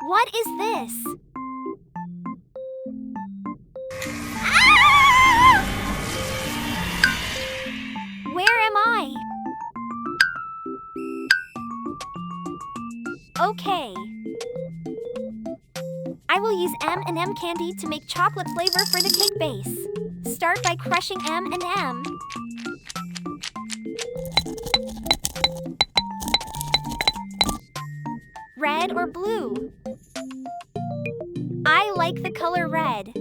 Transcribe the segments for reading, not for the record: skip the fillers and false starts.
What is this? Where am I? Okay. I will use M&M candy to make chocolate flavor for the cake base. Start by crushing M&M. Red or blue? I like the color red.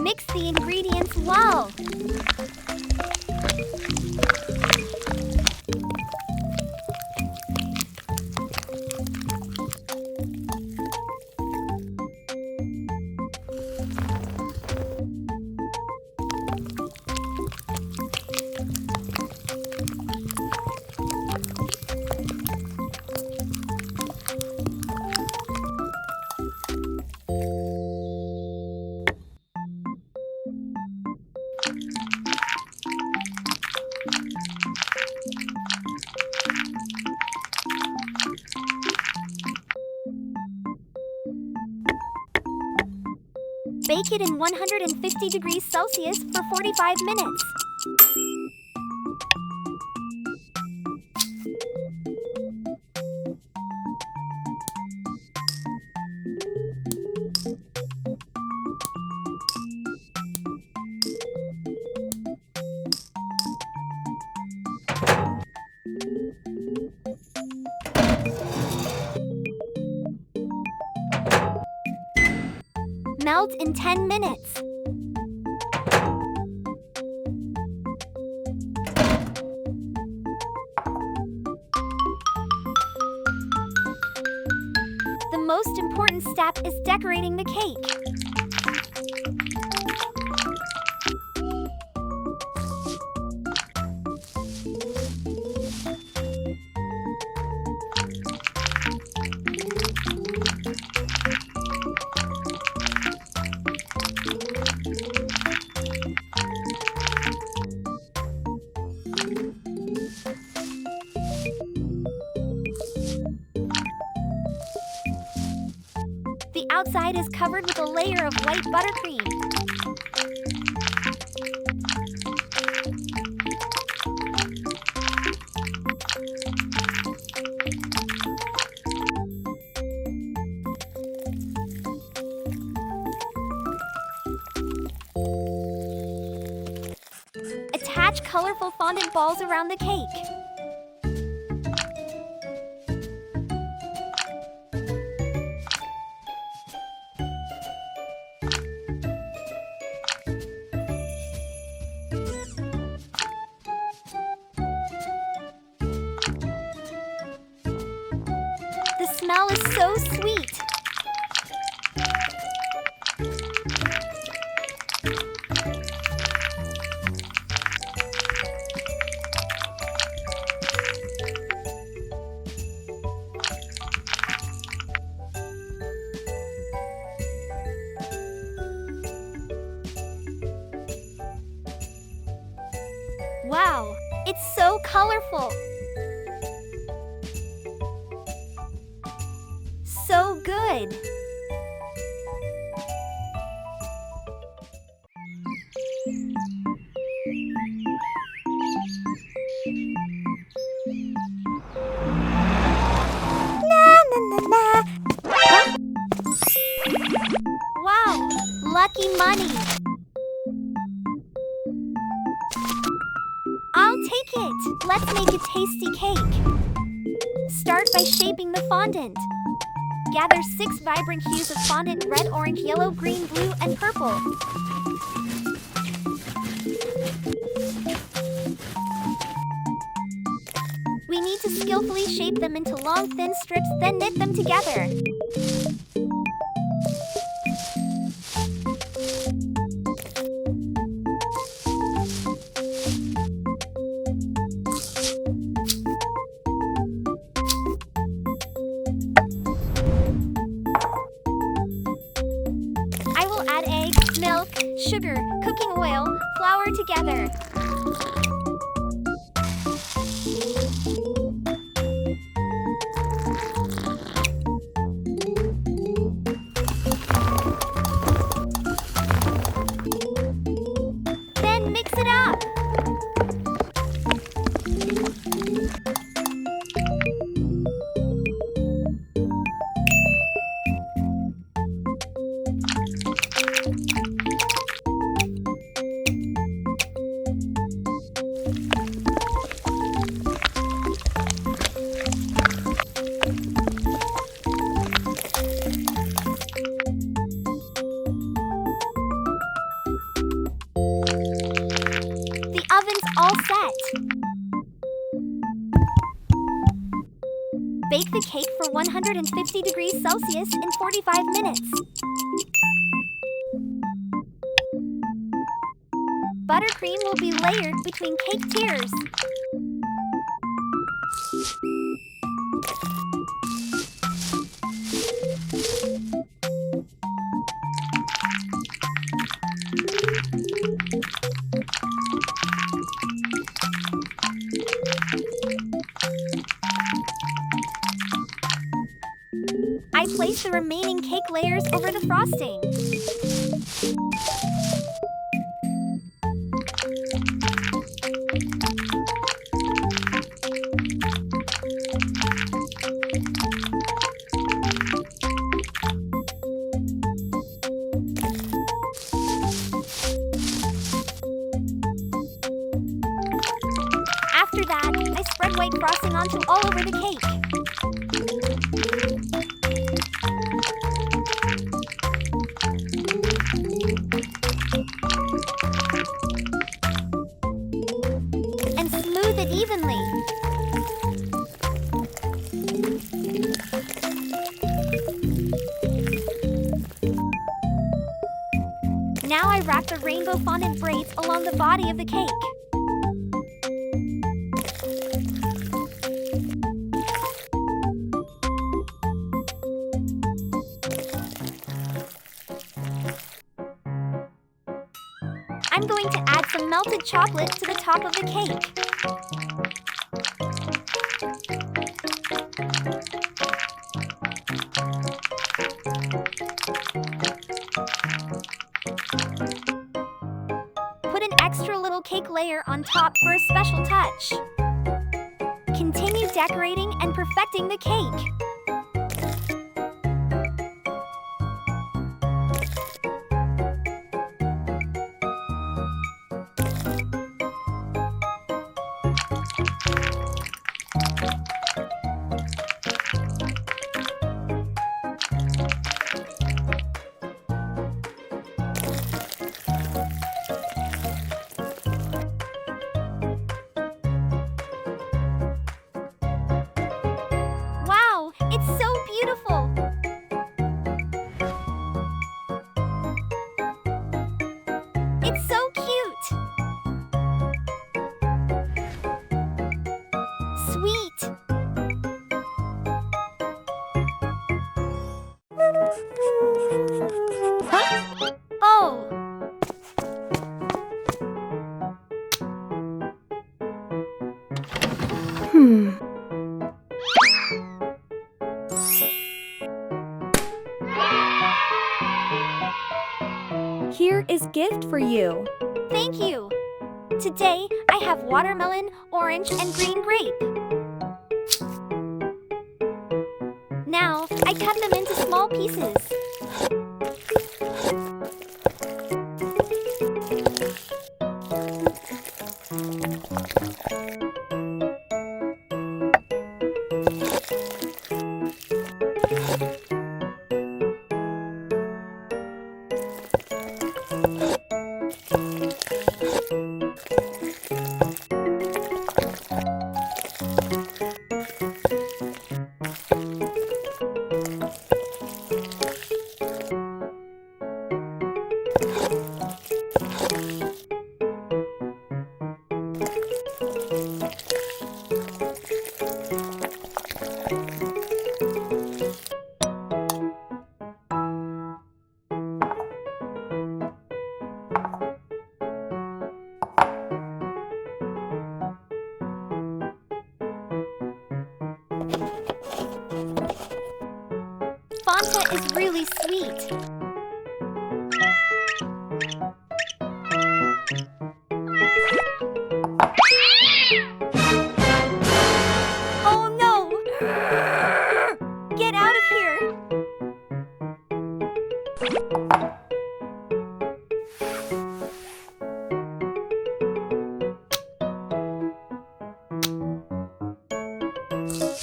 Mix the ingredients well. Bake it in 150 degrees Celsius for 45 minutes. Melt in 10 minutes. The most important step is decorating the cake. The outside is covered with a layer of white buttercream. Attach colorful fondant balls around the cake. The smell is so sweet. Wow, it's so colorful. So good. Wow, lucky money. I'll take it. Let's make a tasty cake. Start by shaping the fondant. Gather 6 vibrant hues of fondant: red, orange, yellow, green, blue, and purple. We need to skillfully shape them into long, thin strips, then knit them together. I will add eggs, milk, sugar, cooking oil, flour together. Then mix it up. The oven's all set. Bake the cake for 150 degrees Celsius in 45 minutes. Buttercream will be layered between cake tiers. I place the remaining cake layers over the frosting. After that, I spread white frosting onto all over the cake. And smooth it evenly. Now I wrap the rainbow fondant braids along the body of the cake. I'm going to add some melted chocolate to the top of the cake. Put an extra little cake layer on top for a special touch. Continue decorating and perfecting the cake. Wow, it's so beautiful! It's so cute! Sweet! Huh? Oh! Here is gift for you. Thank you! Today, I have watermelon, orange, and green grape. Now, I cut them into small pieces. heat. Oh no! Get out of here!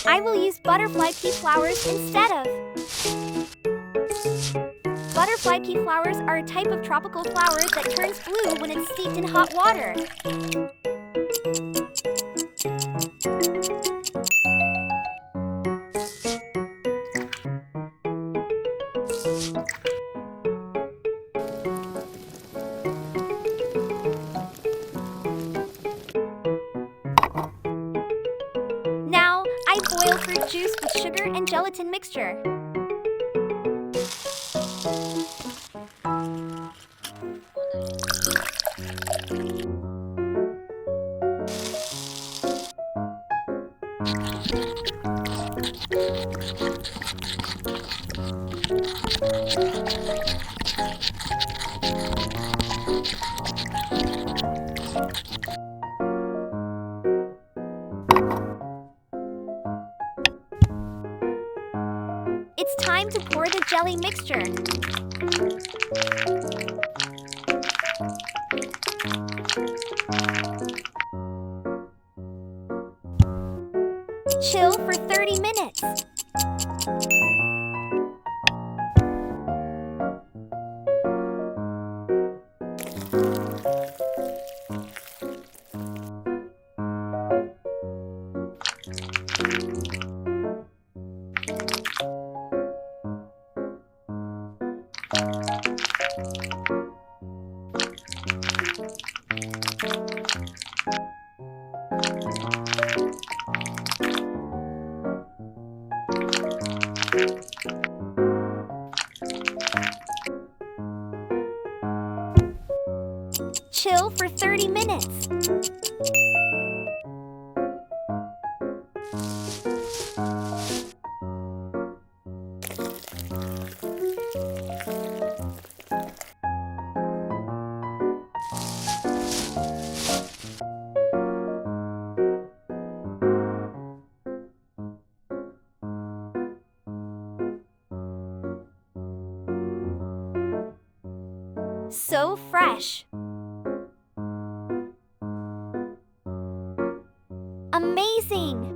I will use butterfly pea flowers instead of. Butterfly pea flowers are a type of tropical flower that turns blue when it's steeped in hot water. Now, I boil fruit juice with sugar and gelatin mixture. It's time to pour the jelly mixture. Chill for 30 minutes. Chill for 30 minutes. So fresh. Amazing!